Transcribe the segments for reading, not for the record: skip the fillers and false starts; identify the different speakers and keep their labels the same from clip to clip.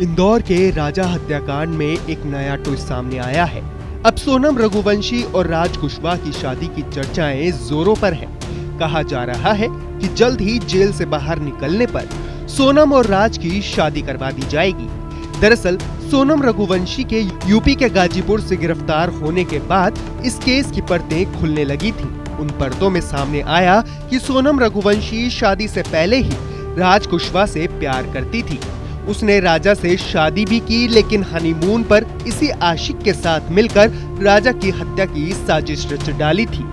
Speaker 1: इंदौर के राजा हत्याकांड में एक नया ट्विस्ट सामने आया है। अब सोनम रघुवंशी और राज कुशवाहा की शादी की चर्चाएं जोरों पर हैं। कहा जा रहा है कि जल्द ही जेल से बाहर निकलने पर सोनम और राज की शादी करवा दी जाएगी। दरअसल सोनम रघुवंशी के यूपी के गाजीपुर से गिरफ्तार होने के बाद इस केस की परतें खुलने लगी थीं। उन परतों में सामने आया कि सोनम रघुवंशी शादी से पहले ही राज कुशवाहा से प्यार करती थी। उसने राजा से शादी भी की, लेकिन हनीमून पर इसी आशिक के साथ मिलकर राजा की हत्या की साजिश रच डाली थी।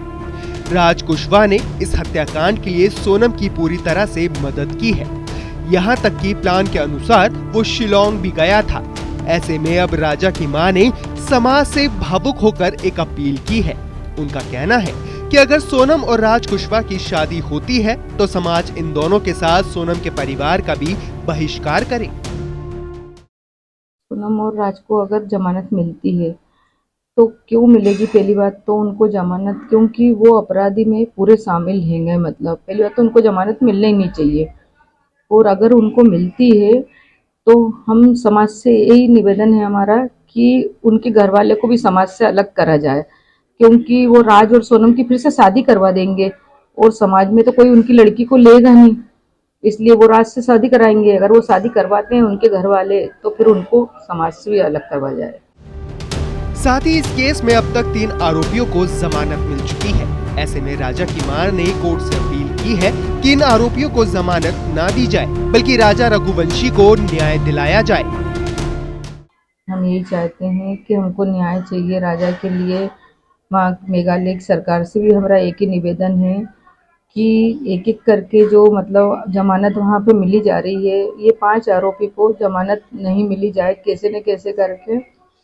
Speaker 1: राज कुशवाहा ने इस हत्याकांड के लिए सोनम की पूरी तरह से मदद की है। यहाँ तक कि प्लान के अनुसार वो शिलोंग भी गया था। ऐसे में अब राजा की मां ने समाज से भावुक होकर एक अपील की है। उनका कहना है कि अगर सोनम और राज कुशवाहा की शादी होती है तो समाज इन दोनों के साथ सोनम के परिवार का भी बहिष्कार करे।
Speaker 2: सोनम और राज को अगर जमानत मिलती है तो क्यों मिलेगी? पहली बात तो उनको जमानत, क्योंकि वो अपराधी में पूरे शामिल हैं। मतलब पहली बात तो उनको जमानत मिलना ही नहीं चाहिए। और अगर उनको मिलती है तो हम समाज से यही निवेदन है हमारा कि उनके घर वाले को भी समाज से अलग करा जाए, क्योंकि वो राज और सोनम की फिर से शादी करवा देंगे और समाज में तो कोई उनकी लड़की को लेगा नहीं, इसलिए वो राज से शादी कराएंगे। अगर वो शादी करवाते हैं उनके घर वाले तो फिर उनको समाज से भी अलग करवा जाए।
Speaker 1: साथ ही इस केस में अब तक 3 आरोपियों को जमानत मिल चुकी है। ऐसे में राजा की मां ने कोर्ट से अपील की है कि इन आरोपियों को जमानत ना दी जाए, बल्कि राजा रघुवंशी को न्याय दिलाया जाए।
Speaker 2: हम यही चाहते हैं कि हमको न्याय चाहिए राजा के लिए। मेघालय सरकार से भी हमारा एक ही निवेदन है कि एक एक करके जो मतलब जमानत वहाँ पे मिली जा रही है, ये 5 आरोपी को जमानत नहीं मिली जाए, कैसे न कैसे करके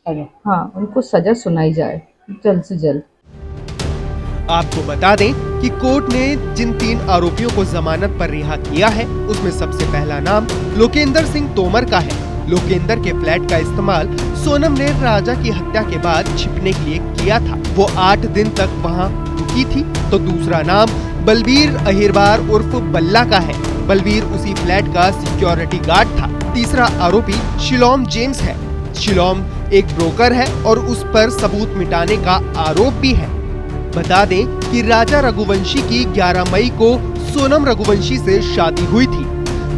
Speaker 2: हाँ उनको सजा सुनाई जाए जल्द से जल्द।
Speaker 1: आपको बता दें कि कोर्ट ने जिन 3 आरोपियों को जमानत पर रिहा किया है उसमें सबसे पहला नाम लोकेंद्र सिंह तोमर का है। लोकेंद्र के फ्लैट का इस्तेमाल सोनम ने राजा की हत्या के बाद छिपने के लिए किया था। वो 8 दिन तक वहां रुकी थी। तो दूसरा नाम बलबीर अहिरवार उर्फ बल्ला का है। बलबीर उसी फ्लैट का सिक्योरिटी गार्ड था। तीसरा आरोपी शिलोम जेम्स है। शिलोम एक ब्रोकर है और उस पर सबूत मिटाने का आरोप भी है। बता दें कि राजा रघुवंशी की 11 मई को सोनम रघुवंशी से शादी हुई थी।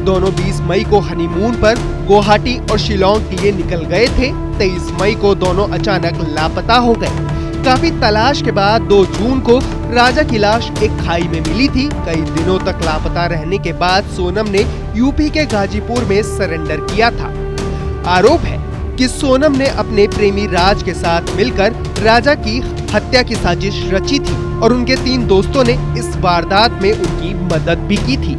Speaker 1: दोनों 20 मई को हनीमून पर गुवाहाटी और शिलोंग के लिए निकल गए थे। 23 मई को दोनों अचानक लापता हो गए। काफी तलाश के बाद 2 जून को राजा की लाश एक खाई में मिली थी। कई दिनों तक लापता रहने के बाद सोनम ने यूपी के गाजीपुर में सरेंडर किया था। आरोप है कि सोनम ने अपने प्रेमी राज के साथ मिलकर राजा की हत्या की साजिश रची थी और उनके 3 दोस्तों ने इस वारदात में उनकी मदद भी की थी।